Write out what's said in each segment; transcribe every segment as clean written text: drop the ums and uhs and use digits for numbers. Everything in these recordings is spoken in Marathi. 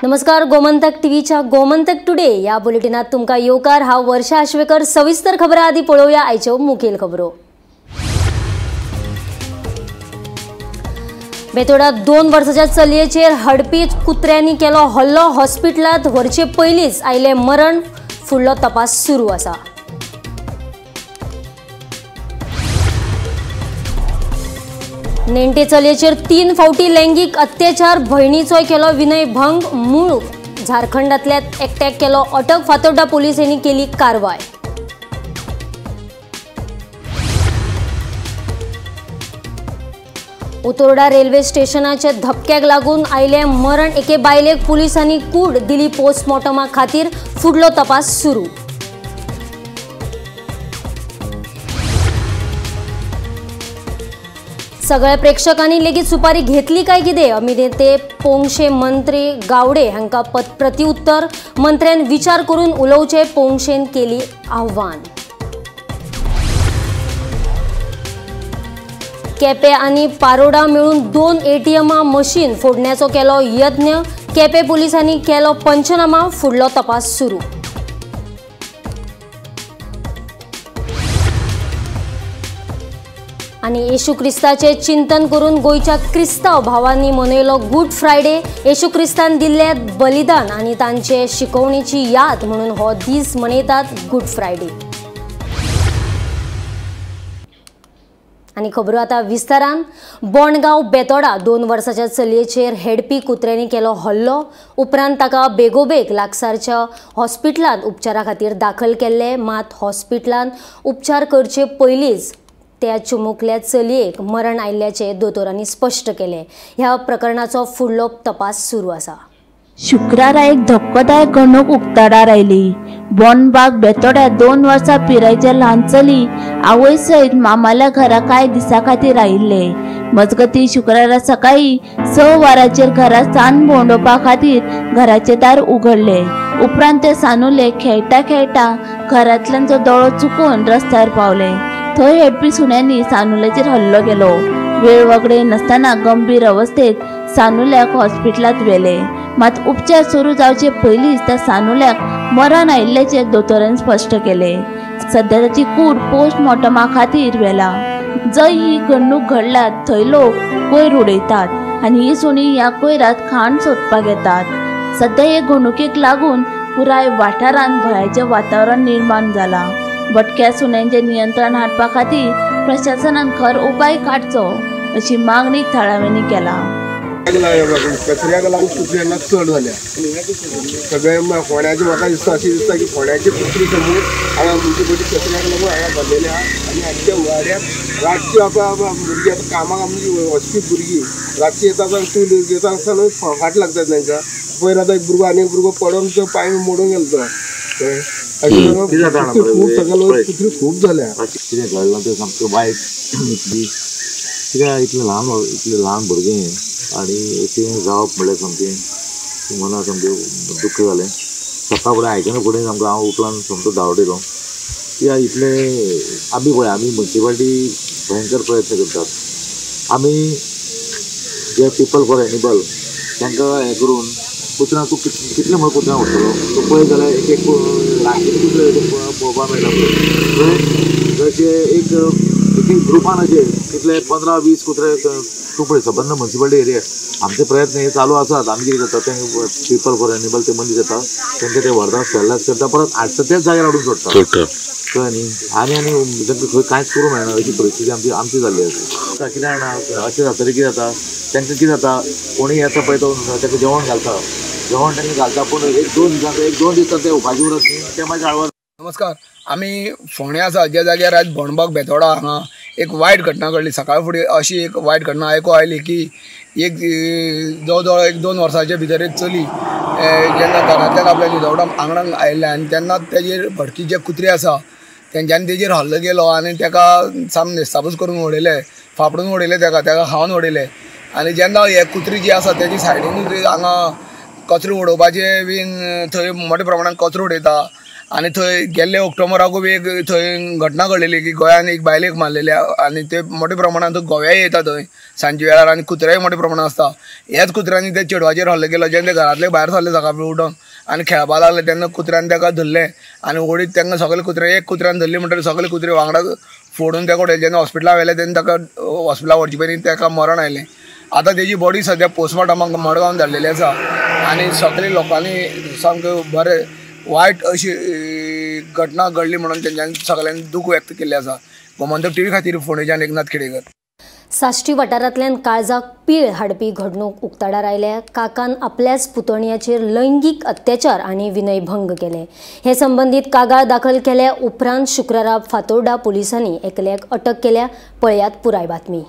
नमस्कार, गोमंतक टीव्हीच्या गोमंतक टुडे या बुलेटिनात तुमका येवकार हांव वर्षा आश्वेकर. सविस्तर खबरां आदी पळोवया आयच्यो मुखेल खबरो. बेतोडात 2 वर्सांच्या चलयेचेर हडपी कुत्र्यांनी केलो हल्लो. हॉस्पिटलांत व्हरचे पयलींच आयले मरण. फुडलो तपास सुरू आसा. नेणटे चलयेचेर 3 फावटी लैंगिक अत्याचार. भयणीचोय केलो विनय भंग. मूळ झारखंडातल्या एकट्याक केलो अटक. फातोड्डा पोलिसांनी केली कारवाय. उतोर्डा रेल्वे स्टेशनाच्या धपक्याक लागून आयले मरण. एके बायलेक पुलिसांनी कूड दिली पोस्टमॉर्टमा खातीर. फुडलो तपास सुरू. सगळ्या प्रेक्षकांनी लेगीत सुपारी घेतली काय कितें? अभिनेते पोंगशे मंत्री गावडे हांकां प्रत्युत्तर. मंत्र्यान विचार करून उलोवचे. पोंगशेन केली आव्हान. केपे आनी पारोडा मेळून 2 ATM मशीन फोडण्याचो केलो यत्न. केपे पुलिसांनी केलो पंचनामा. फुडलो तपास सुरू. आणि येशू ख्रिस्ताचे चिंतन करून गोयच्या क्रिस्ताव भावांनी मनयलो गुड फ्रायडे. येशू ख्रिस्तान दिल्ले बलिदान आणि तांचे शिकवणीची याद म्हणून हो दीस मनयतात गुड फ्रायडे. आणि खबरो आता विस्तारान. बोंडगांव बेतोडा 2 वर्सांच्या चलयेचेर हेडपी कुत्र्यांनी केलो हल्लो. उपरांत ताका बेगोबेग लागसारच्या हॉस्पिटलांत उपचारा खातीर दाखल केल्ले. मात हॉस्पिटलांत उपचार करचे पयलींच त्या चुमुकल्या चलयेक मरण आयिल्ल्याचे दोतोरांनी स्पश्ट केले. ह्या प्रकरणाचो फुडलो तपास सुरू आसा. शुक्रारा एक धक्कोदायक घडणूक उक्ताडार आयली. बोंडबाग बेतोड्यात 2 वर्सां पिरायेचे ल्हान चली आवय सयत मामाल्या घरा कांय दिसां खातीर आयिल्ले. मजगती शुक्रारा सकाळी 6 वरांचेर घरा सान भोंवडोवपा खातीर घराचे दार उगडले. उपरांत ते सानुले खेळटा खेळटा घरांतल्यान दोळो चुकून रस्त्यार पावले. थंय हेडपी सुण्यांनी सानुल्याचेर हल्लो केलो. वेळ वगडे नासतना गंभीर अवस्थेत सानुल्याक हॉस्पिटलांत व्हेले. मात उपचार सुरू जावचे पयलींच त्या सानुल्याक मरण आयिल्ल्याचे दोतोरांनी स्पश्ट केले. सध्या ताची कूड पोस्टमॉर्टमा खातीर व्हेला. जंय ही घडणूक घडल्या थंय लोक कोयर उडयतात आनी ही सुणी ह्या कोयरात खाण सोदपाक येतात. सध्या हे घडणुकेक लागून पुराय वाठारांत भयाचें वातावरण निर्माण जाला. भटक्या सुण्यांचे नियंत्रण हाडपा खातीर प्रशासनान खर उपाय काडचो अशी मागणी थळाव्यांनी केला. कचऱ्याक लागून कुत्र्यांना चड जाल्या. सगळे फोंड्याचे म्हाका दिसता अशें दिसता की फोंड्याचे कुत्री समूह हांगा म्युनिसिपालिटी कचऱ्याक लागून हांगा भरलेले आहा. आनी आमच्या वाड्याक रातची आतां भुरगीं आतां कामाक आमची वचपी भुरगीं रातची येता टू येता आसतना फाट लागतात तांकां. पयर आतां एक भुरगो आनी एक भुरगो पडोन तो पांय मोडून गेलो तो. खूब सगळे कुत्री खूब जाल्या. कितें घडलां तें सामकें वायट. कित्याक इतलें ल्हान भुरगें आनी तें जावप म्हणल्यार सामकें मनाक सामकें दुख्ख जालें. सकाळ फुडें आयकना फुडें सामको हांव उपरांत सामको धांवडेलो. कित्याक इतलें आमी पळय आमी म्युनिसिपालिटी भयंकर प्रयत्न करतात. आमी जे पीपल फॉर एनिमल तांकां हें करून कुत्र्यांक तूं कितलें म्हण कुत्र्यांक व्हरतलो. तूं पळय जाल्यार एक रातचे कुत्रे पळोवपाक मेळटा. जशे एक ग्रुपान अशे कितले 15-20 कुत्रे तूं पळय सबंद म्युनिसिपालिटी एरिया. आमचे प्रयत्न हे चालू आसात. आमी कितें करता ते पीपल फॉर एनिमल ते मनीस येता तांकां ते व्हरता स्टेलायज करता परत हाडटा तेच जाग्यार हाडून सोडटा. कळ्ळें न्ही. आनी तांकां खंय कांयच करूंक मेळना अशी परिस्थिती आमची जाल्ली आसा. कितें जाणा अशें जातकीर कितें जाता तांकां कितें जाता कोणी येता पळय तो ताका जेवण घालता. जेवण तांकां घालता पूण 1-2 दीस ते उपाशी उरत न्ही ते मागीर आळवत. नमस्कार. आमी फोंड्या आसा ज्या जाग्यार आज बोंडबाग बेतोडा हांगा एक वायट घटना घडली. सकाळ फुडें अशी एक वायट घटना आयकूंक आयली की एक जवळ जवळ 1-2 वर्सांचे भितर एक चली जेन्ना घरांतल्यान आपल्या न्हिदवडाक आंगणाक आयिल्ले आनी तेन्ना तेजेर भटकी जे कुत्रे आसा तेंच्यांनी तेजेर हल्लो केलो आनी तेका सामकें निस्ताबूस करून उडयले. फापडून उडयले तेका खावन उडयले. आनी जेन्ना हे कुत्री जी आसा तेजी सायडीनूच हांगा कचरो उडोवपाचे बीन थंय मोठ्या प्रमाणात कचरो उडयता आनी थंय गेल्ले ऑक्टोबराकूय बी एक थंय घटना घडलेली की गोंयान एक बायलेक मारलेली आनी ते मोठ्या प्रमाणात गोव्याय येता थंय सांजे वेळार आनी कुत्रेय मोठ्या प्रमाणात आसता. ह्याच कुत्र्यांनी ते चेडवाचेर हल्लो केलो जेन्ना ते घरांतले भायर सरले सकाळी उठून आनी खेळपाक लागले तेन्ना कुत्र्यान ताका धरलें आनी ओडीत तांकां सगळे कुत्रे एक कुत्र्यान धरली म्हणटकीर सगळे कुत्रे वांगडा फोडून ताका उडयले. जेन्ना हॉस्पिटलाक व्हेले तेन्ना ताका हॉस्पिटलाक व्हरचे पयलीं ताका मरण आयलें. आतां तेजी बॉडी सद्या पोस्टमॉर्टमाक मडगांवान धाडलेली आसा आनी सगळे लोकांनी सामकें बरें वायट अशी घटना घडली म्हणून तेंच्यांनी सगळ्यांनी दूख व्यक्त केल्लें आसा. गोमंतक टीव्ही खातीर फोंडेच्यान एकनाथ खेडेकर. साश्टी वाठारांतल्यान काळजाक पीळ हाडपी घडणूक उक्ताडार आयल्या. काकान आपल्याच पुतणयाचेर लैंगीक अत्याचार आनी विनयभंग केले. हे संबंदीत कागाळ दाखल केल्या उपरांत शुक्रारा फातोर्डा पुलिसांनी एकल्याक अटक केल्या. पळयात पुराय बातमी.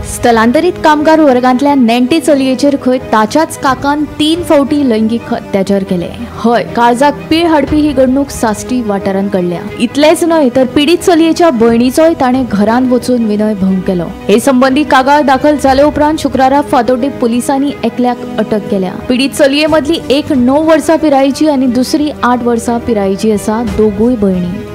स्थलांतरीत कामगार वर्गांतल्या नेण्टे चलयेचेर खंय ताच्याच काकान 3 फावटी लैंगीक अत्याचार केले. हय, काळजाक पीळ हाडपी ही घडणूक साश्टी वाठारांत घडल्या. इतलेंच न्हय तर पीडित चलयेच्या भयणीचोय ताणें घरांत वचून विनयभंग केलो. हे संबंधी कागाळ दाखल जाले उपरांत शुक्रारा फातोर्डे पुलिसांनी एकल्याक अटक केल्या. पीडित चलये मदली एक 9 वर्सां पिरायेची आनी दुसरी 8 वर्सां पिरायेची आसा. दोगूय भयणी.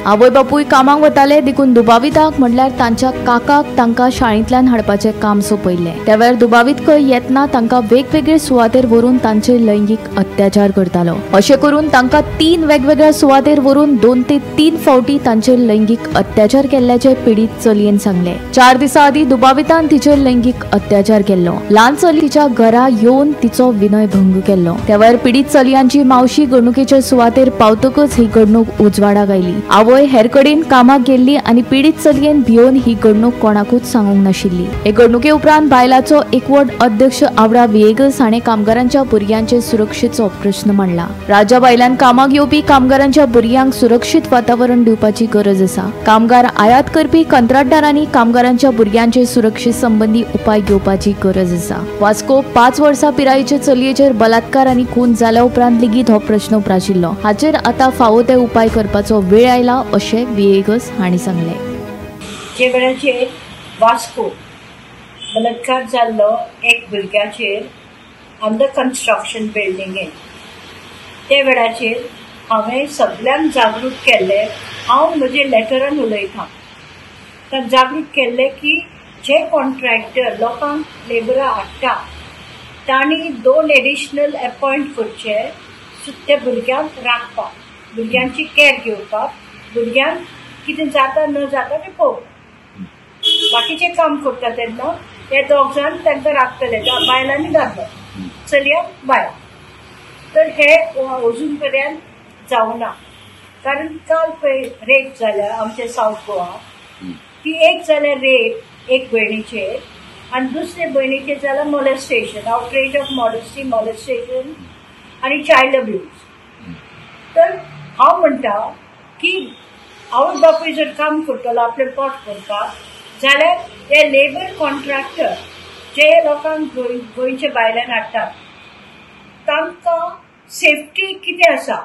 आवय बापूय कामाक वताले देखून दुबाविताक म्हटल्यार तांच्या काकाक तांकां शाळेंतल्यान हाडपाचें काम सोपयल्लें. त्या वेळार दुबावित खंय येतना तांकां वेगवेगळे सुवातेर व्हरून तांचे लैंगीक अत्याचार करतालो. अशें करून तांकां 3 वेगवेगळ्या सुवातेर व्हरून 2 ते 3 फावटी तांचेर लैंगीक अत्याचार केल्ल्याचे पीडित चलयेन सांगले. 4 दिसां आदीं दुबावितान तिचेर लैंगीक अत्याचार केल्लो. ल्हान चली तिच्या घरा येवन तिचो विनयभंग केल्लो. त्या वेळार पीडित चलयांची मावशी घडणुकेच्या सुवातेर पावतकच ही घडणूक उजवाडाक आयली. हेर कडेन कामाक गेल्ली आनी पीडित चलयेन भिवन ही घडणूक कोणाकूच सांगूंक नाशिल्ली. हे घडणुके उपरांत बायलाचो एकवट अध्यक्ष आवडा विएगस हाणें कामगारांच्या भुरग्यांचे सुरक्षेचो प्रश्न मांडला. राज्या भायल्यान कामाक येवपी कामगारांच्या भुरग्यांक सुरक्षीत वातावरण दिवपाची गरज आसा. कामगार आयात करपी कंत्राटदारांनी कामगारांच्या भुरग्यांचे सुरक्षे संबंधी उपाय घेवपाची गरज आसा. वास्को 5 वर्सां पिरायेच्या चलयेचेर बलात्कार आनी खून जाल्या उपरांत लेगीत हो प्रश्न उप्राशिल्लो. हाचेर आतां फावो ते उपाय करपाचो वेळ आयला अशें विएगस हांणी सांगलें. जे वेळाचेर वास्को बलात्कार जाल्लो एक भुरग्याचेर अंडर कन्स्ट्रक्शन बिल्डिंगेन ते वेळाचेर हांवें सगळ्यांक जागृत केल्लें. हांव म्हजे लेटरान उलयतां तांकां जागृत केल्लें की जे कॉन्ट्रॅक्टर लोकांक लेबरा हाडटा तांणी 2 एडिशनल अपॉयंट करचे त्या भुरग्यांक राखपाक, भुरग्यांची कॅर घेवपाक, भुरग्यांक कितें जाता न जाता तें पळोवप. बाकीचें काम करता तेन्ना हे 2 जाण तांकां राखतले, बायलांनी दादलो, चलयांक बायल. तर हे अजून पर्यंत जावना. कारण काल पळय रेप जाल्या आमच्या सावथ गोवा, ती एक जाल्यार रेप एक भयणीचेर आनी दुसरे भयणीचेर जाल्यार molestation, outrage of modesty, molestation आनी चायल्ड अब्यूज. तर हांव म्हणटा की आवय बापूय जर काम करतलो आपलें पोट करपाक जाल्यार हे लेबर कॉन्ट्रॅक्टर जे लोकांक गोंयचे भायल्यान हाडटात तांकां सेफ्टी कितें आसा.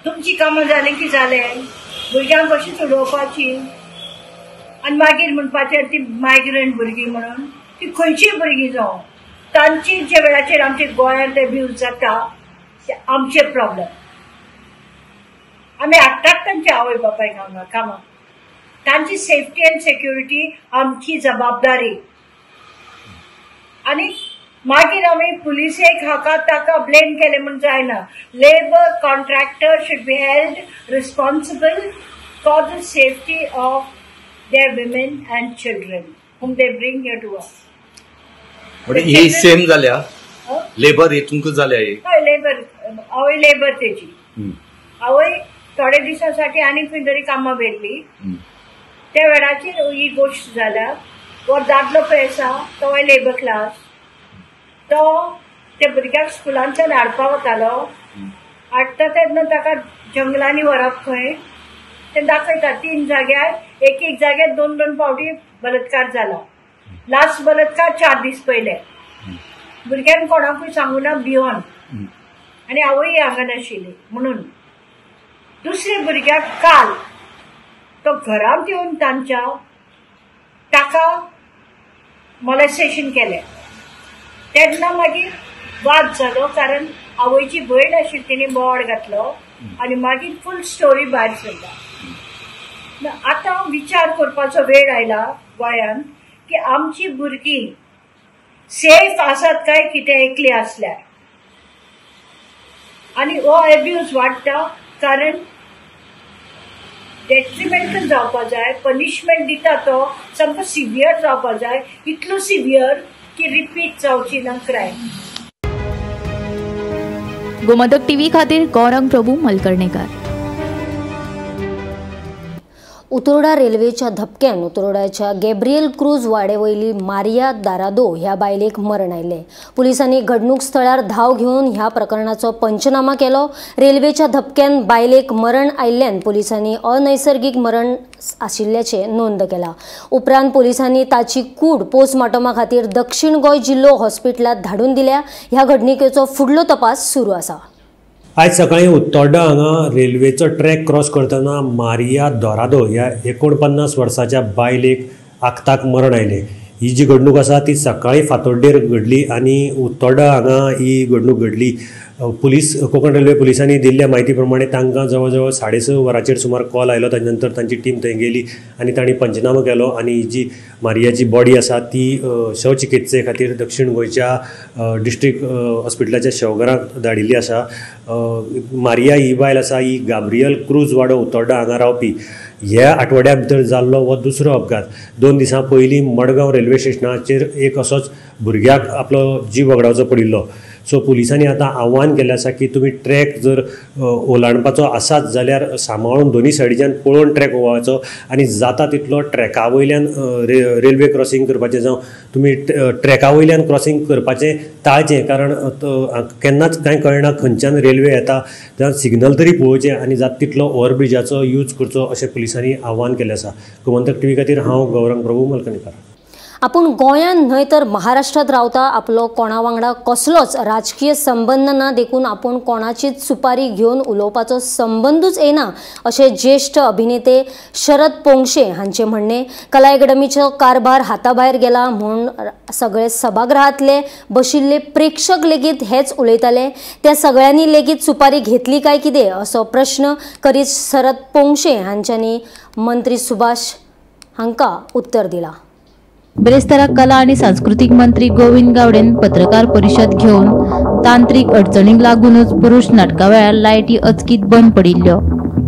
तुमची कामां जालें की जालें, भुरग्यांक कशीं चलोवपाची आनी मागीर म्हणपाचें ती मायग्रंट भुरगीं म्हणून ती खंयचीय भुरगीं जावं तांची जे वेळाचेर आमच्या गोंयांत एब्यूज जाता ते आमचे प्रॉब्लेम. आमी हाडटात तांच्या आवय बापायक हांगा कामाक. तांची सेफ्टी एंड सेक्युरिटी आमची जबाबदारी. आनी मागीर आमी पुलिसेक हाका ताका ब्लेम केलें म्हण जायना. Labour contractor should be held responsible for the safety of their women and children whom they bring here to us. म्हणजे ही सेम जाल्या लेबर हेतूंक जाल्या. हय, लेबर आवय लेबर तेजी आवय थोडे दिसांसाठी आनी खंय तरी कामां भेटली. त्या वेळाचेर ही गोश्ट जाल्या. वो दादलो पळय आसा तो लेबर क्लास, तो त्या भुरग्याक स्कुलांतल्यान हाडपाक वतालो. हाडटा तेन्ना ताका जंगलांनी व्हरप खंय ते दाखयता. 3 जाग्यार एक जाग्यार 2 फावटी बलात्कार जाला. लास्ट बलात्कार 4 दीस पयले. भुरग्यान कोणाकूय सांगूना भिवन आनी आवय हांगा नाशिल्ली म्हणून. दुसरे भुरग्याक काल तो घरांत येवन ताका मॉलेस्टेशन केलें. तेन्ना मागीर वाद जालो कारण आवयची भयण आशिल्ली तिने बोवाड घातलो आनी मागीर फुल स्टोरी भायर सरता. आतां विचार करपाचो वेळ आयला गोंयांत की आमची भुरगीं सेफ आसात काय कितें एकली आसल्यार. आनी हो एब्यूज वाडटा कारण डेट्रिमेंटल जावपा जाय. पनिशमेंट दिता तो सामको सिवियर जावपा जाय, इतलो सिवियर की रिपीट जावची ना क्रायम. गोमंतक टीव्ही खातीर गौरंग प्रभू मलकर्णीकार. उतोर्डा रेल्वेच्या धपक्यान उतोर्डाच्या गॅब्रियल क्रूज वाड्यावयली मारिया दारादो ह्या बायलेक मरण आयले. पुलिसांनी घडणूक स्थळार धाव घेवन ह्या प्रकरणाचो पंचनामा केलो. रेल्वेच्या धपक्यान बायलेक मरण आयिल्ल्यान पुलिसांनी अनैसर्गिक मरण आशिल्ल्याचे नोंद केला. उपरांत पुलिसांनी ताची कूड पोस्टमॉर्टमा खातीर दक्षिण गोंय जिल्लो हॉस्पिटलांत धाडून दिल्या. ह्या घडणुकेचो फुडलो तपास सुरू आसा. आज सकाळी उत्तोर्डा हांगा रेल्वेचो ट्रॅक क्रॉस करतना मारिया दोरादो ह्या 49 वर्साच्या बायलेक आगताक मरण आयलें. ही जी घडणूक आसा ती सकाळी फातोड्डेर घडली आनी उत्तोर्डा हांगा ही घडणूक घडली. कोंकण रेल्वे पुलिसांनी दिल्ल्या म्हायती प्रमाणे तांकां जवळ जवळ 6:30 वरांचेर सुमार कॉल आयलो. ताचे नंतर तांची टीम थंय गेली आनी तांणी पंचनामा केलो आनी ही जी मारियाची बॉडी आसा ती शवचिकित्से खातीर दक्षिण गोंयच्या डिस्ट्रिक्ट हॉस्पिटलाच्या शवघराक धाडिल्ली आसा. मारिया ही बायल आसा ही गॅब्रियल क्रूज वाडो उत्तोर्डा हांगा रावपी. ह्या आठवड्या भितर जाल्लो हो दुसरो अपघात. 2 दिसां पयलीं मडगांव रेल्वे स्टेशनाचेर एक असोच भुरग्याक आपलो जीव वगडावचो पडिल्लो. सो पुलिसांनी आतां आव्हान केल्लें आसा की तुमी ट्रॅक जर ओलांडपाचो आसात जाल्यार सांबाळून दोनी सायडीच्यान पळोवन ट्रॅक ओवाळचो आनी जाता तितलो ट्रॅका वयल्यान रेल्वे क्रॉसींग करपाचें जावं तुमी ट्रॅका वयल्यान क्रॉसींग करपाचें टाळचें. कारण केन्नाच कांय कळना खंयच्यान रेल्वे येता जावं सिग्नल तरी पळोवचें आनी जाता तितलो ओव्हरब्रिजाचो यूज करचो अशें पुलिसांनी आव्हान केल्लें आसा. गोमंतक टीव्ही खातीर हांव गौरंग प्रभू मलकर्णीकार. आपूण गोंयांत न्हय तर महाराष्ट्रांत रावता. आपलो कोणा वांगडा कसलोच राजकीय संबंध ना देखून आपूण कोणाचीच सुपारी घेवन उलोवपाचो संबंदूच येना अशें ज्येश्ठ अभिनेते शरद पोंक्षे हांचें म्हणणें. कला अकादमीचो कारभार हाताभायर गेला म्हूण सगळे सभागृहांतले बशिल्ले प्रेक्षक लेगीत हेच उलयताले. त्या सगळ्यांनी लेगीत सुपारी घेतली काय कितें असो प्रश्न करीत शरद पोंक्षे हांच्यांनी मंत्री सुभाष हांकां उत्तर दिलां. बेरेस्तारा कला आणि सांस्कृतिक मंत्री गोविंद गावडेन पत्रकार परिशद घेवन तांत्रीक अडचणीक लागूनच पुरुष नाटका वेळार लायटी अचकीत बंद पडिल्ल्यो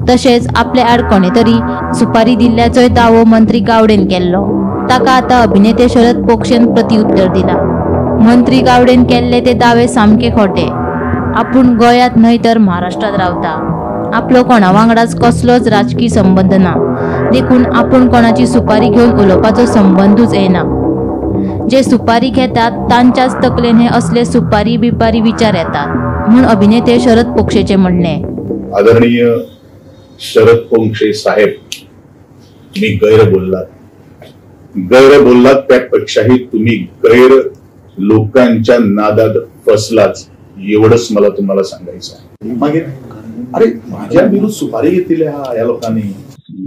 तशेंच आपले आड कोणे तरी सुपारी दिल्ल्याचोय दावो मंत्री गावडेन केल्लो. ताका आतां अभिनेते शरद पोंक्षेन प्रत्युत्तर दिला. मंत्री गावडेन केल्ले ते दावे सामके खोटे. आपूण गोंयांत न्हय तर महाराष्ट्रांत रावता. आपलो कोणा वांगडाच कसलोच राजकीय संबंध ना देखून आपूण कोणाची सुपारी घेवन उलोवपाचो संबंदूच येना. जे सुपारी घेतात तांच्याच तकलेन हे असले सुपारी बिपारी विचार येतात म्हूण अभिनेते शरद पोंक्षेचे म्हणणे. आदरणीय शरद पोंक्षे साहेब, तुम्ही गैर बोललात त्यापेक्षाही तुम्ही गैर लोकांच्या नादात फसलाच एवढंच मला तुम्हाला सांगायचं आहे. मागे अरे माझ्या विरुद्ध सुपारी घेतली या लोकांनी.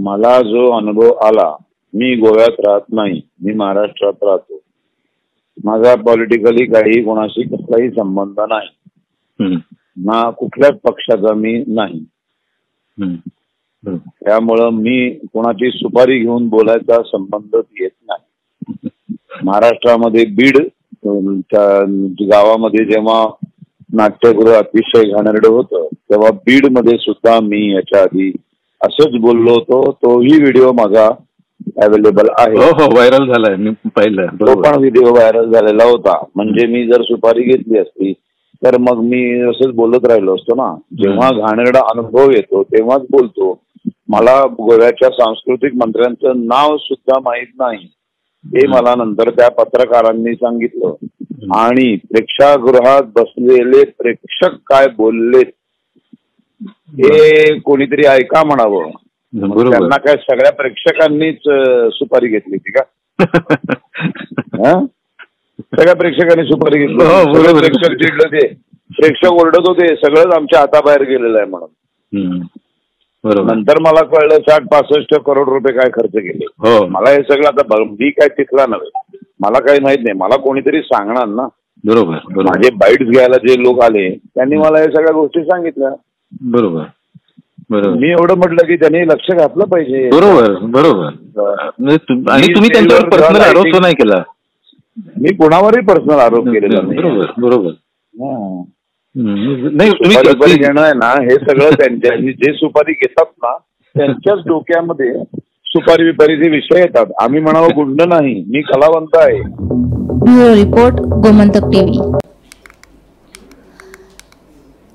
मला जो अनुभव आला, मी गोव्यात राहत नाही, मी महाराष्ट्रात राहतो. माझा पॉलिटिकली काही कोणाशी कसलाही संबंध नाही, ना कुठल्याच पक्षाचा मी नाही. त्यामुळं मी कोणाची सुपारी घेऊन बोलायचा संबंध येत नाही. महाराष्ट्रामध्ये बीड गावामध्ये जेव्हा नाट्यगृह अतिशय घाणेरडं होतं तेव्हा बीड मध्ये सुद्धा मी याच्या आधी असंच बोललो होतो. तोही व्हिडिओ माझा अवेलेबल आहे. हो, व्हायरल झालाय, मी पाहिलं. तो पण व्हिडिओ व्हायरल झालेला होता. म्हणजे मी जर सुपारी घेतली असती तर मग मी असंच बोलत राहिलो असतो ना. जेव्हा घाणेरडा अनुभव येतो तेव्हाच बोलतो. मला गोव्याच्या सांस्कृतिक मंत्र्यांचं नाव सुद्धा माहित नाही हे मला नंतर त्या पत्रकारांनी सांगितलं. आणि प्रेक्षागृहात बसलेले प्रेक्षक काय बोलले हे कोणीतरी ऐका म्हणावं. त्यांना काय सगळ्या प्रेक्षकांनीच सुपारी घेतली होती का? सगळ्या प्रेक्षकांनी सुपारी घेतली. प्रेक्षक चिडले होते, प्रेक्षक ओरडत होते, सगळंच आमच्या हाताबाहेर गेलेलं आहे म्हणून. नंतर मला कळलं 60-65 करोड रुपये काय खर्च केले. मला हे सगळं आता मी काय तिथला नव्हे, मला काही माहित नाही. मला कोणीतरी सांगणार ना. बरोबर. माझे बाईट्स घ्यायला जे लोक आले त्यांनी मला या सगळ्या गोष्टी सांगितल्या. बरोबर. मी एवढं म्हटलं की त्यांनी लक्ष घातलं पाहिजे. बरोबर. आणि तुम्ही त्यांच्यावर पर्सनल आरोप नाही केला. मी कोणावरही पर्सनल आरोप केलेला नाही. बरोबर. नाही, सुपारी घेणं आहे ना, हे सगळं त्यांच्या जे सुपारी घेतात ना त्यांच्याच डोक्यामध्ये सुपारी विपारीचे विषय येतात. आम्ही म्हणावं गुंड नाही, मी कलावंत आहे. Bureau report, Gomantak TV.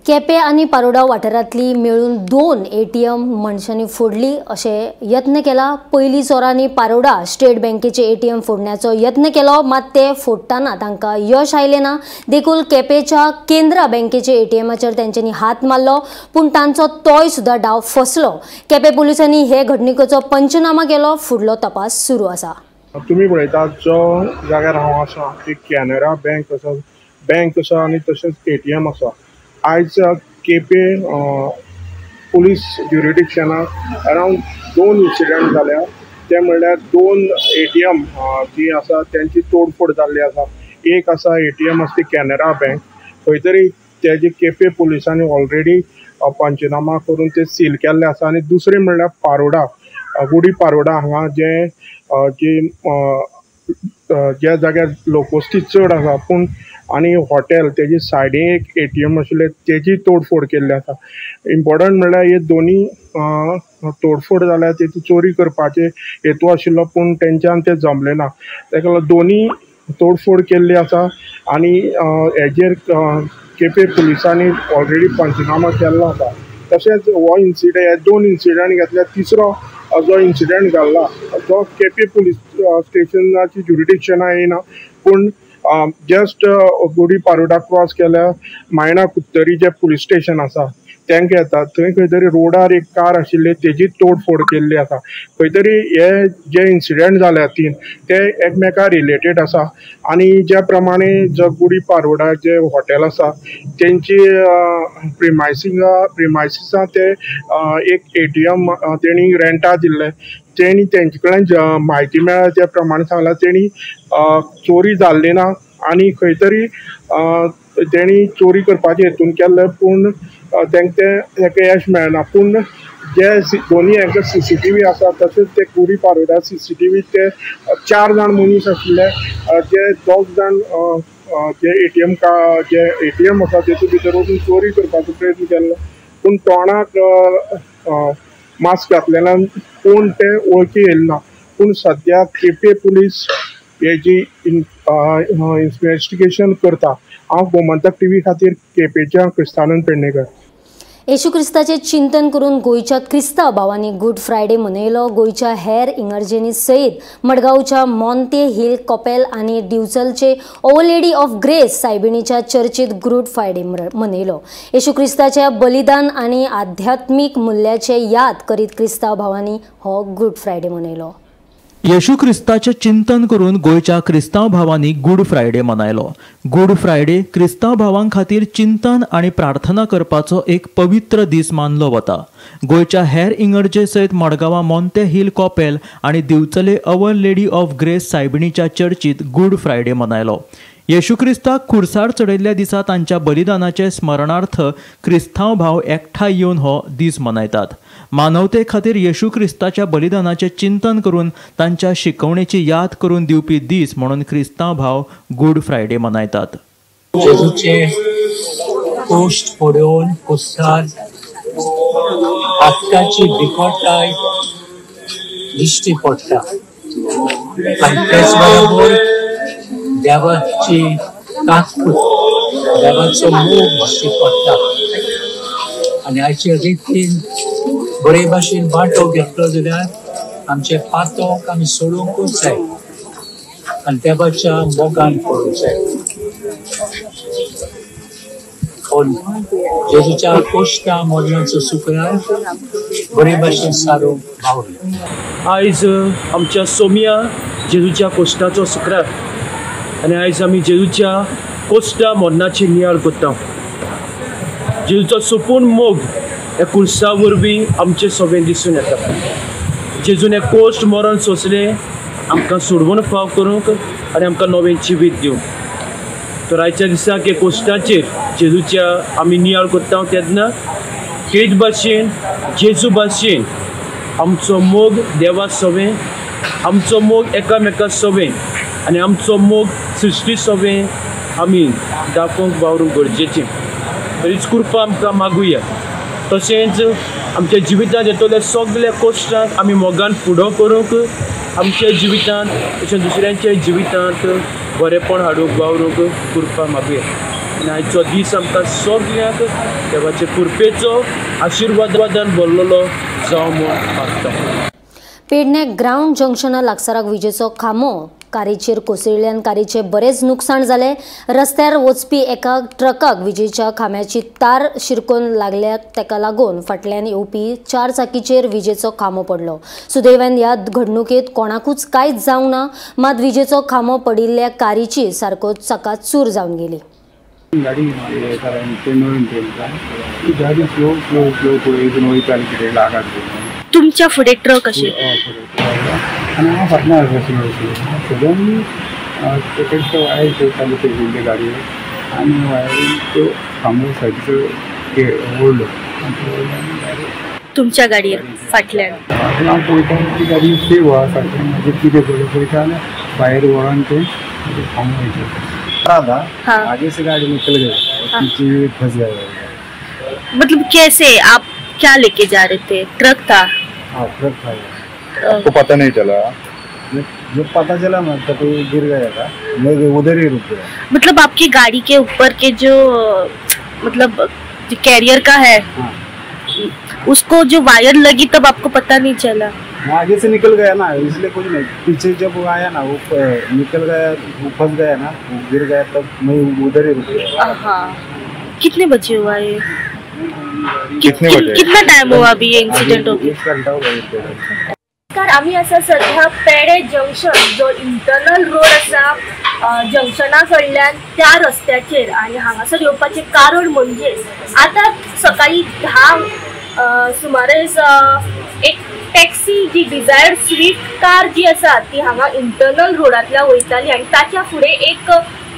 Quepem आनी पारोडा वाठारांतली मेळून 2 ATM मनशांनी फोडली अशे यत्न केला. पयलीं चोरांनी पारोडा स्टेट बँकेचे ATM फोडण्याचो यत्न केलो, मात ते फोडटाना तांकां यश आयलें ना. देखून केपेंच्या केंद्रा बँकेचे ATMाचेर तेंच्यांनी हात मारलो, पूण तांचो तोय सुद्दां डाव फसलो. केपें पुलिसांनी हे घडणुकेचो पंचनामा केलो. फुडलो तपास सुरू आसा. तुम्ही पळयतात जो जाग्यार हांव आसा ती कॅनरा बँक आसा आनी तशेंच ATM आसा. आयज केपें पुलीस ज्युरिडिक्शनाक अरावंड 2 इन्सिडंट जाल्या. ते म्हणल्यार 2 ATM जी आसा त्यांची तोडफोड जाल्ली आसा. एक आसा ATM आसा ती कॅनरा बँक, खंय तरी तेजे केपें पुलिसांनी ऑलरेडी पंचनामा करून ते सील केल्ले आसा. आनी दुसरें म्हणल्यार पारोडा, गुडी पारोडा हांगा ज्या जाग्यार लोकवस्ती चड आसा पूण आनी हॉटेल तेजी सायडीन एक ATM आशिल्ले तेजी तोडफोड केल्ली आसा. इम्पॉर्टंट म्हणल्यार हे दोनी तोडफोड जाल्यार तेची चोरी करपाचे हेतू आशिल्लो पूण तेंच्यान ते जमलें ना. ताका लागून दोनी तोडफोड केल्ली आसा आनी हेजेर केपें पुलिसांनी ऑलरेडी पंचनामा केल्लो आसा. तशेंच हो इन्सिडंट, हे 2 इन्सिडंट घेतल्यार तिसरो जो इन्सिडंट जाल्ला तो केपें पुलीस स्टेशनाची ज्युरिडिक्शना येना, पूण जस्ट गुडी पारोडा क्रॉस केल्यार मायना कुत्तरी जे पुलीस स्टेशन आसा तेंका येता. थंय खंय तरी रोडार एक कार आशिल्ली तेजी तोडफोड केल्ली आसा. खंय तरी हे जे इन्सिडंट जाल्या 3 ते एकमेका रिलेटेड आसा. आनी ज्या प्रमाणे जो गुडी पारोडा जे हॉटेल आसा तेंची प्रिमायसिसां ते एक ATM तेणी रेंटा दिल्ले. तेणी तेंचे कडल्यान म्हायती मेळ्ळ्या त्या प्रमाणे सांगलां तेणी चोरी जाल्ली ना आनी खंय तरी तेणी चोरी करपाचे हेतून केल्ले पूण तेंका यश मेळना. पूण जे दोनी हांकां CCTV आसा तशेंच ते गुडी पारोडा CCTV ते 4 जाण मनीस आशिल्ले जे 2 जाण जे ATM आसा तेतून भितर वचून चोरी करपाचो प्रयत्न केल्लो पूण तोंडाक मास्क घातलेल्यान कोण ते वळखी येयले ना. पूण सद्या केपें पुलीस हेजी इन्वेस्टिगेशन करता. हांव गोमंतक टीव्ही खातीर केपेंच्या क्रिस्तानंद पेडणेकर. येशू क्रिस्ताचे चिंतन करून गोयच्या क्रिस्तांव भावांनी गुड फ्रायडे मनयलो. गोयच्या हेर इगर्जेनी सयत मडगांवच्या मॉन्ते हिल कॉपेल आनी दिवचलचे ओवर लेडी ऑफ ग्रेस सायबिणीच्या चर्चीत गुड फ्रायडे मनयलो. येशू क्रिस्ताच्या बलिदान आनी आध्यात्मीक मुल्याचे याद करीत क्रिस्तांव भावांनी हो गुड फ्रायडे मनयलो. येशू क्रिस्ताचे चिंतन करून गोयच्या क्रिस्तांव भावांनी गुड फ्रायडे मनायलो. गुड फ्रायडे क्रिस्तांव भावां खातीर चिंतन आनी प्रार्थना करपाचो एक पवित्र दीस मानलो वता. गोयच्या हेर इगर्जे सयत मडगांवां मॉन्ते हिल कॉपेल आनी दिवचले अवर लेडी ऑफ ग्रेस सायबिणीच्या चर्चीत गुड फ्रायडे मनायलो. येशू क्रिस्ताक खुर्सार चडयल्ल्या दिसा तांच्या बलिदानाचे स्मरणार्थ क्रिस्तांव भाव एकठांय येवन हो दीस मनयतात. मानवते खातीर येशू क्रिस्ताच्या बलिदानाचे चिंतन करून तांच्या शिकवणेची याद करून दिवपी दीस म्हणून क्रिस्तांव भाव गुड फ्रायडे मनयतात. जेजूचे कोश्ट फोडून कुस्तार आत्ताची बिकोटाय दिश्टी पडटा आनी तेच बरोबर देवाची ताकद, देवाचो मोग दिश्टी पडटा. आनी आयचे रितीन बरे भाशेन वांटो घेतलो जाल्यार आमचे पातोक आमी सोडूंकूच जाय आनी देवाच्या मोगान पडूंक जाय. पूण जेजूच्या कोश्टा मरणाचो सुकरार बरे भाशेन सारूंक पावले. आयज आमच्या सोमिया जेजूच्या कोश्टाचो सुकरार आनी आयज आमी जेजूच्या कोश्टा मरणाची नियाळ करता. जेजूचो सोपून मोग हे कुर्सा वरवीं आमचे सगळें दिसून येता. जेजून हे कोश्ट मरण सोंसलें आमकां सोडवून फाव करूंक आनी आमकां नवें जिवीत दिवंक. तर आयच्या दिसाक हे कोश्टाचेर जेजूच्या आमी नियाळ करता तेन्ना तेच भाशेन जेजू भाशेन आमचो मोग देवा सवें, आमचो मोग एकामेका सवें आनी आमचो मोग सृश्टी सवें आमी दाखोवंक वावरूंक गरजेचें. तरीच कृपा आमकां मागुया. तशेंच आमच्या जिवितांत येतल्या सगळ्या कोश्टांक आमी मोगान फुडो करूंक आमच्या जिवितांत तशेंच दुसऱ्यांच्या जिवितांत बरेपण हाडूंक वावरूंक कृपा मागुया. आनी आयचो दीस आमकां सगळ्यांक देवाचे कृपेचो आशिर्वादान भरलेलो जावं म्हूण मागता. पेडणे ग्राउंड जंक्शना लागसाराक विजेचो खांबो कारीचेर कोसळिल्ल्यान कारीचे बरेच नुकसाण जाले. रस्त्यार वचपी एका ट्रकाक विजेच्या खांब्याची तार शिरकोन लागल्या, तेका लागून फाटल्यान येवपी 4 चाकीचेर विजेचो खांबो पडलो. सुदैवान ह्या घडणुकेंत कोणाकूच कांयच जावंक ना, मात विजेचो खांबो पडिल्ल्या कारीची सारको चकाचूर जावन गेली. गाडी तुमच्या फुडें ट्रक अशें आनी हांव फाटल्यान सडनली तेका वायर चालू केल्ली गाडयो आनी वायरीन तो खांबो सायडीचो ओडलो. तुमच्या गाडयेर फाटल्यान हांव पळयता ती गाडी सेव आहा सारकें मागीर कितें पळय पळयता जाल्यार वायर वळोन ते खांबो वयता. आगे से गाड़ी निकल गई, पीछे फंस गया. मतलब कैसे? आप क्या लेके जा रहे थे? ट्रक था? हाँ ट्रक था. आपको पता नहीं चला? जो पता चला मतलब तो गिर गया था, मैं उधर ही रुक गया. मतलब आपकी गाड़ी के ऊपर के जो मतलब जो कैरियर का है, उसको जो वायर लगी तब आपको पता नहीं चला? आगे से निकल गया ना, इसलिए कुछ नहीं. पीछे जब वो आया ना, वो निकल गया, वो फंस गया ना, वो गिर गया, तब मैं उधर ही रुक गया. हाँ. कितने बजे हुआ ये? बजे? कितना टाइम हुआ अभी ये इंसिडेंट हो गया? 1 घंटा हो गया. आम्ही असा सध्या पेडे जंक्शन जो इंटरनल रोड असा जंक्शना कडल्यान त्या रस्त्याचेर आणि हांगासर येवपाचें कारण म्हणजे आता सकाळी 10 सुमारे एक टॅक्सी जी डिझायर स्विफ्ट कार जी आसा ती हांगा इंटरनल रोडांतल्यान वयताली आणि ताच्या फुडें एक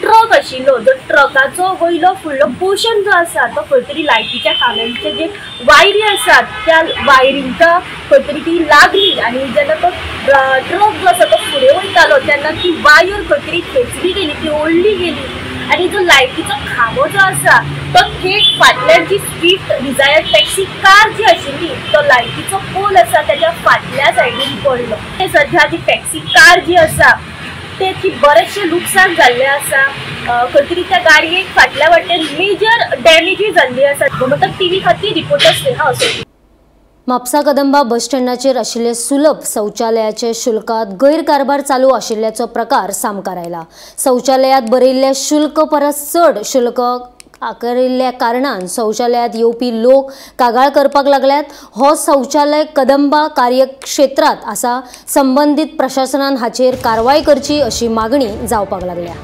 ट्रक आशिल्लो. जो ट्रकाचो वयलो फुडलो पोर्शन जो आसा तो खंय तरी लायटीच्या खांब्यांचे जे वायरी आसात त्या वायरींका खंय तरी ती लागली आणि जेन्ना तो ट्रक जो आसा तो फुडें वयतालो तेन्ना ती वायर खंय तरी खेचली गेली, ती ओडली गेली आणि जो लायटीचो खांबो जो आसा तो थेट फाटल्यान जी स्विफ्ट डिझायर टॅक्सी कार जी आशिल्ली तो लायटीचो पोल आसा त्याच्या फाटल्या सायडीन पडलो. सध्या जी टॅक्सी कार जी आसा तेची बरेचशे नुकसान जाल्ले आसा. खंय तरी त्या गाडयेक फाटल्या वाटेन मेजर डॅमेजूय जाल्ली आसा. गोमंतक टीव्ही खातीर रिपोर्टर स्नेहा असोली. म्हापसा कदंबा बस स्टँडाचेर आशिल्ले सुलभ शौचालयाचे शुल्कात गैरकारभार चालू आशिल्ल्याचो प्रकार सामकार आयला. शौचालयात बरयल्ल्या शुल्क परस चड शुल्क आकारिल्ल्या कारणान शौचालयात येवपी लोक कागाळ करपाक लागल्यात. हो शौचालय कदंबा कार्यक्षेत्रात आसा. संबंधित प्रशासनान हाचेर कारवाय करची अशी मागणी जावपाक लागल्या.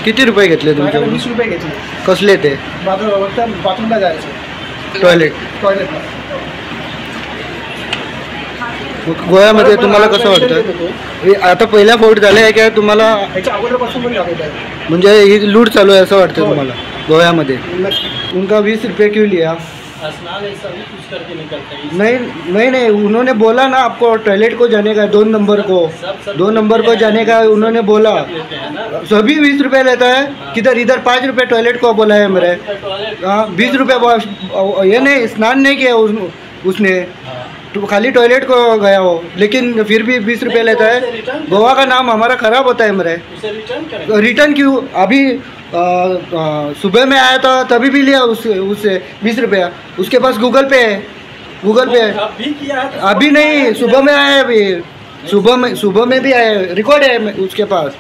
किती रुपये घेतले तुमचे? 20 रुपये घेतले. कसले ते? बाथरूमला जायचं. टॉयलेटला. गोव्यामध्ये तुम्हाला कसं वाटतं? आता पहिल्या फाऊट झाले आहे का तुम्हाला? याच्या अगोदरपासून पण दाखवत आहे. म्हणजे ही लूट चालू आहे असं वाटतं तुम्हाला गोव्यामध्ये? उनका 20 रुपये क्यों लिया? नहीं, उन्होंने बोला ना आपको टॉयलेट को जाने का 2 नंबर को जाने का उन्होंने बोला. सभी 20 रुपये लेता है. किधर इधर 5 रुपये टॉयलेट को बोला है मेरे. 20 रुपये ये नहीं, स्नान नहीं किया उसने, तो खाली टॉयलेट को गया हो, लेकिन फिर भी 20 रुपये लेता है. गोवा का नाम हमारा ख़राब होता है मेरे. रिटर्न क्यों? अभी सुबह में आया था तभी भी लिया उससे 20 रुपया. उसके पास गूगल पे है. अभी नहीं, सुबह में आया. अभी सुबह में भी आया, रिकॉर्ड है उसके पास.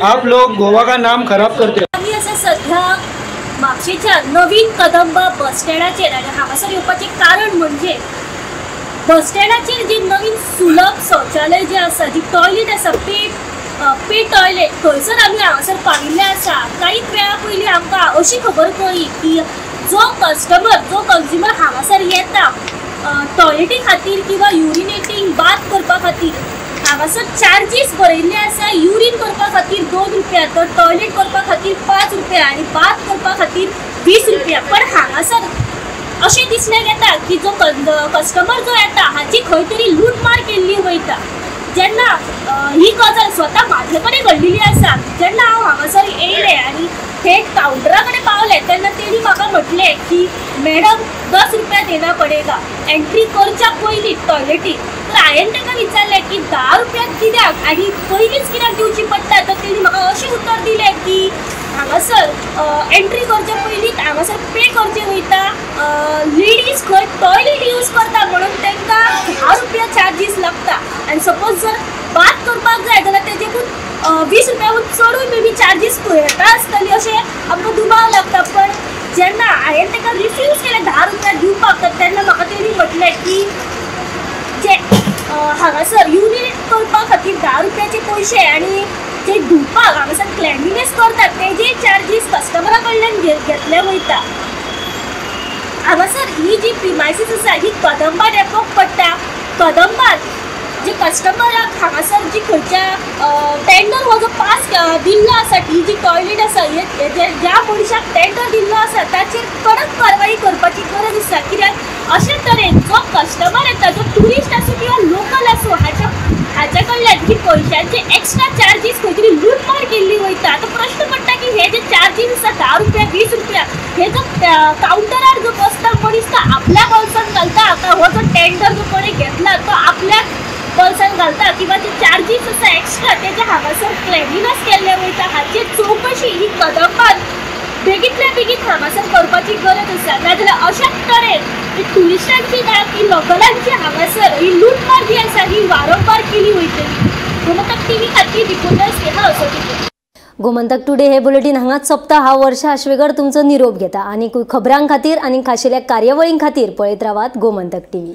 आप लोग गोवा का नाम खराब करते हैं. आम्ही असं सध्या म्हापशेच्या नवीन कदंबा बस स्टँडाचेर आनी हांगासर येवपाचें कारण म्हणजे बस स्टँडाचेर जी नवीन सुलभ शौचालय जे आसा, जी टॉयलेट आसा, पे टॉयलेट, थंयसर आमी हांगासर पाविल्ले आसा. कांय वेळा पयलीं आमकां अशी खबर कळ्ळी की जो कंज्युमर हांगासर येता टॉयलेटी खातीर किंवा युरिनेटिंग बाथ करपा खातीर हांगासर चार्जीस बरयल्ले आसा. युरिन करपा खातीर 2 रुपया, तर टॉयलेट करपा खातीर 5 रुपया आनी बाथ करपा खातीर 20 रुपया. पण हांगासर अशें दिसण्याक येता की जो कस्टमर जो येता हाची खंय तरी लूटमार केल्ली वयता. जेन्ना ही गजाल स्वता म्हाजे कडेन घडलेली आसा. जेन्ना हांव हांगासर येयलें आनी थेट काउंटरा कडेन पावलें तेन्ना तेणी म्हाका म्हटलें की मॅडम 10 रुपया देना पडेगा एंट्री करच्या पयलीं टॉयलेटीक. तर हांवें ताका विचारलें की 10 रुपया कित्याक आनी पयलींच कित्याक दिवची पडटा. तर तेणी म्हाका अशें उतर दिलें की हांगासर एंट्री करच्या पयलींच हांगासर पे करचें वयता. लेडीज खंय टॉयलेट यूज करता म्हणून तांकां 10 रुपया चार्जीस लागता. आनी सपोज जर बाथ करपाक जाय जाल्यार तेजेकून 20 रुपयाहून चडूय मे बी चार्जीस येता आसतली अशें आमकां दुबाव लागता. पण जेन्ना हांवें ताका रिफ्यूज केलें 10 रुपया दिवपाक तर तेन्ना म्हाका तेणी म्हटलें की जे हांगासर युरिनेट करपा खातीर 10 रुपयाचे पयशे आनी जे धुवपाक हांगासर क्लेनलीनेस करतात तेजे चार्जीस कस्टमरा कडल्यान घेतले वयता. हांगासर ही जी प्रिमायसीस आसा ही कदंबा डेपोक पडटा. कदंबात जे कस्टमराक हांगासर जी खंयच्या टेंडर हो जो पास दिल्लो आसा, ही जी टॉयलेट आसा ज्या मनशाक टेंडर दिल्लो आसा ताचेर कडक कारवाई करपाची गरज आसा. कित्याक अशे तरेन जो कस्टमर येता, जो ट्युरिस्ट आसूं किंवा लोकल आसूं, हाच्या कडल्यान ही पयशांचे एक्स्ट्रा चार्जीस खंय तरी लूटमार केल्ली वयता. आतां प्रश्न पडटा की हे जे चार्जीस आसा 10 रुपया 20 रुपया हे जो काउंटरार जो बसता मनीस तो आपल्या बॉल्सान घालता का हो जो टेंडर जो कोणी घेतला तो आपल्या बॉल्सान घालता किंवा जे चार्जीस आसा एक्स्ट्रा तेजे हांगासर क्लेनलीनेस केल्ले वयता. हाची चवकशी ही कदंबात बेगींतल्या बेगीन हांगासर करपाची गरज आसा. नाजाल्यार अशा तरेन ही ट्युरिस्टांची ना की लोकलांची हांगासर ही लूटमार जी आसा ही वारंवार केली वयतली. गोमंतक टीव्ही खातीर रिपोर्टर स्नेहा असोटी. गोमंतक टुडे हे बुलेटिन हांगाच सोंपता. हांव वर्षा आश्वेकर तुमचो निरोप घेता. आनी खबरां खातीर आनी खाशेल्या कार्यावळीं खातीर पळयत रावात गोमंतक टीव्ही.